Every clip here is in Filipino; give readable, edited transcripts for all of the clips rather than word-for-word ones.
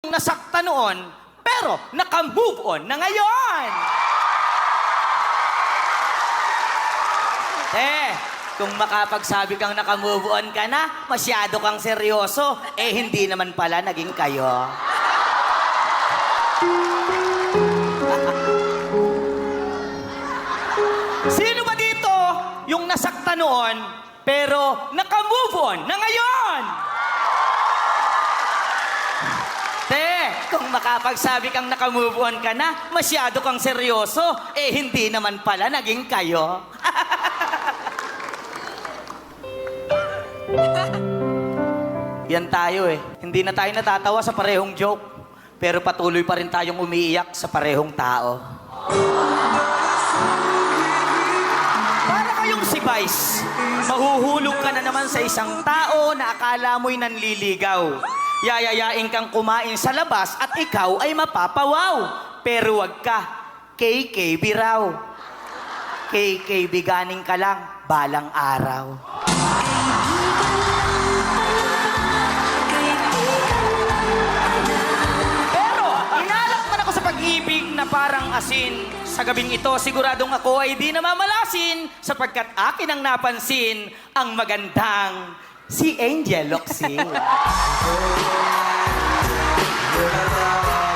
nasakta noon, pero naka-move on na ngayon. Kung makapagsabi kang naka-move on ka na, masyado kang seryoso, hindi naman pala naging kayo. Sino ba dito yung nasakta noon, pero naka-move on na ngayon? Kung makapagsabi kang naka-move on ka na, masyado kang seryoso, hindi naman pala naging kayo. Yan tayo Hindi na tayo natatawa sa parehong joke, pero patuloy pa rin tayong umiiyak sa parehong tao. Para kayong si Vice, mahuhulog ka na naman sa isang tao na akala mo'y nanliligaw. Yayayain kang kumain sa labas at ikaw ay mapapawaw. Pero wag ka, KKB raw. KKB ganing ka lang, balang araw. Pero, inalak man ako sa pag-ibig na parang asin. Sa gabing ito, siguradong ako ay di namamalasin sapagkat akin ang napansin ang magandang si Angel Locsin.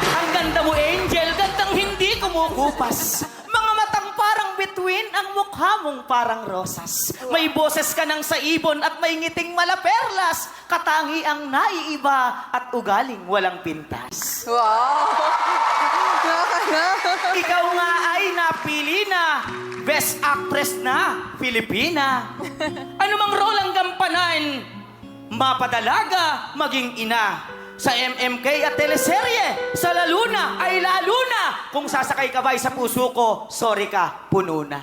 Ang ganda mo, Angel, gandang hindi kumukupas. Mga matang parang bituin, ang mukha mong parang rosas. May boses ka ng sa ibon at may ngiting malaperlas. Katangi ang naiiba at ugaling walang pintas. Wow! Ikaw nga ay napili na Best Actress na Pilipina. Ano mang role ang gampanan, mapadalaga, maging ina. Sa MMK at teleserye, sa lalo na ay lalo na. Kung sasakay ka ba sa puso ko, sorry ka, puno na.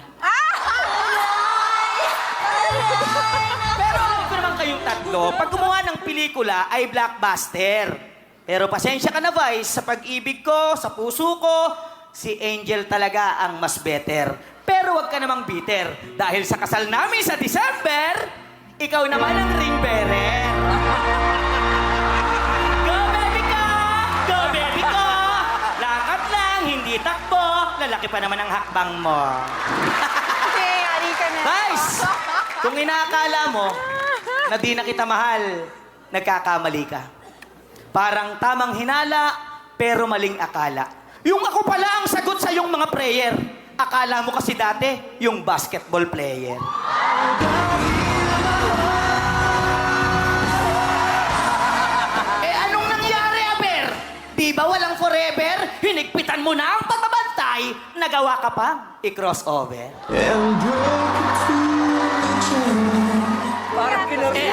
Pero alam ko naman kayong tatlo, pag gumawa ng pelikula ay blockbuster. Pero pasensya ka na, Vice, sa pag-ibig ko, sa puso ko, si Angel talaga ang mas better. Pero wag ka namang bitter. Dahil sa kasal namin sa December, ikaw naman ang ring bearer. Go, baby ko! Go, baby ko! Lakad lang, hindi takbo. Lalaki pa naman ang hakbang mo. Okay, ali ka na. Vice, kung inaakala mo na di na kita mahal, nagkakamali ka. Parang tamang hinala, pero maling akala. Yung ako pala ang sagot sa yung mga prayer. Akala mo kasi dati, yung basketball player. Anong nangyari, Aber? Di ba walang forever? Hinigpitan mo na ang patabantay, nagawa ka pa i-crossover.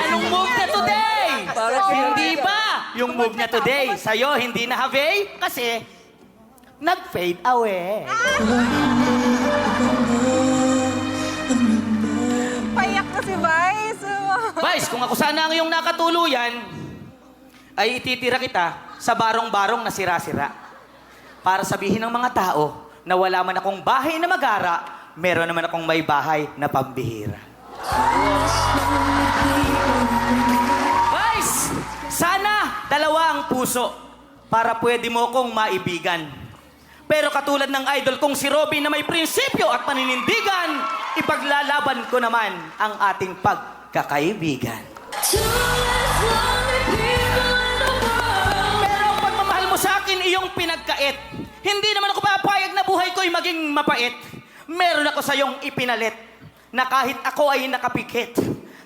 Anong move na today? Hindi ba? Yung move na today, sa'yo hindi na have kasi nag-fade away. Payak na si Vice. Vice, kung ako sana ang iyong nakatuluyan, ay ititira kita sa barong-barong na sira-sira. Para sabihin ng mga tao na wala man akong bahay na magara, meron naman akong may bahay na pambihira. Vice, sana dalawa ang puso para pwede mo kong maibigan. Pero katulad ng idol kong si Robin na may prinsipyo at paninindigan, ipaglalaban ko naman ang ating pagkakaibigan. Pero ang pagmamahal mo sa akin, iyong pinagkait. Hindi naman ako papayag na buhay ko'y maging mapait. Meron ako sa iyong ipinalit na kahit ako ay nakapikit,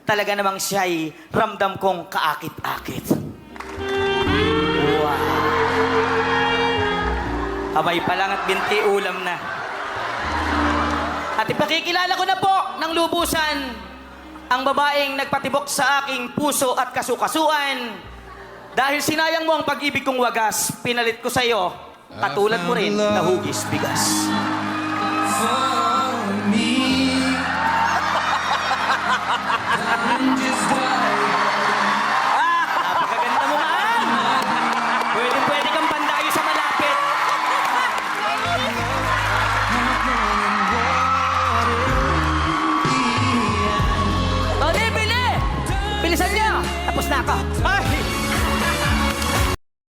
talaga namang siya'y ramdam kong kaakit-akit. Wow! Kamay pa lang at binti ulam na. At ipakikilala ko na po ng lubusan ang babaeng nagpatibok sa aking puso at kasukasuan. Dahil sinayang mo ang pag-ibig kong wagas, pinalit ko sa iyo, katulad mo rin na hugis bigas. For me, I'm just